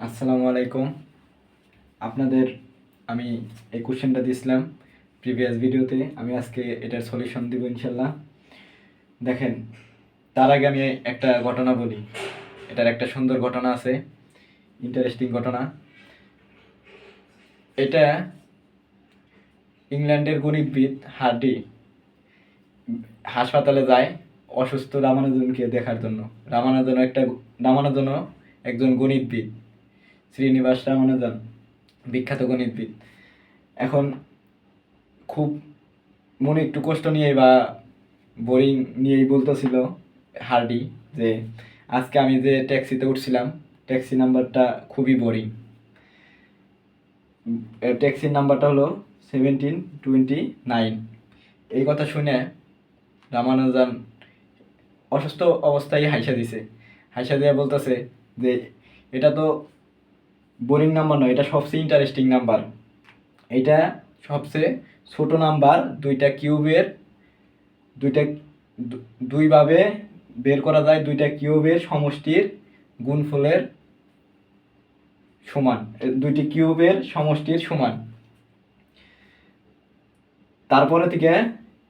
আসসালামু আলাইকুম। আপনাদের আমি এই কোশ্চেনটা দিয়েছিলাম প্রিভিয়াস ভিডিওতে। আমি আজকে এটার সলিউশন দিব ইনশাল্লাহ। দেখেন, তার আগে আমি একটা ঘটনা বলি। এটার একটা সুন্দর ঘটনা আছে, ইন্টারেস্টিং ঘটনা। এটা ইংল্যান্ডের গণিতবিদ হার্ডি হাসপাতালে যায় অসুস্থ রামানুজনকে দেখার জন্য। রামানুজন একজন গণিতবিদ, শ্রীনিবাস রামানুজন, বিখ্যাত গণিতবিদ। এখন খুব মনে একটু কষ্ট নিয়ে বা বোরিং নিয়েই বলতেছিল হার্ডি যে আজকে আমি যে ট্যাক্সিতে উঠছিলাম, ট্যাক্সি নাম্বারটা খুবই বোরিং। ট্যাক্সির নাম্বারটা হলো 1729। এই কথা শুনে রামানুজন অসুস্থ অবস্থায় হাইসা দিছে। হাইসা দিয়ে বলতেছে যে এটা তো বোরিং নাম্বার নয়, এটা সবচেয়ে ইন্টারেস্টিং নাম্বার। এটা সবচেয়ে ছোট নাম্বার, দুইটা দুইভাবে বের করা যায়, দুইটা কিউবের সমষ্টির গুণফলের সমান, দুইটি কিউবের সমষ্টির সমান। তারপরে থেকে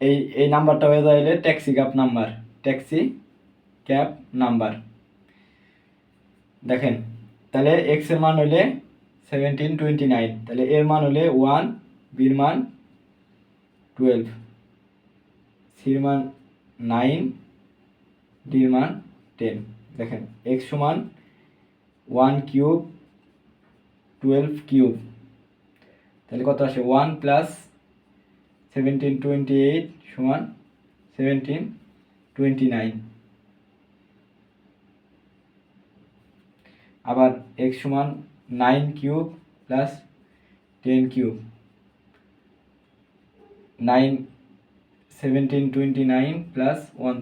এই এই নাম্বারটা হয়ে যাইলে ট্যাক্সি ক্যাব নাম্বার। দেখেন, তাহলে এক্স এর মান হইলে 1729, তাহলে এর মান হলে 1, বির মান 12, সির মান 9, ডির মান 10। দেখেন, এক্স সমান 1 কিউব 12 কিউব, তাহলে কত আসে? 1 প্লাস 1728 সমান 1729। আবার এক্স সমান 9 কিউব প্লাস 10 কিউব, 1729 প্লাস 1।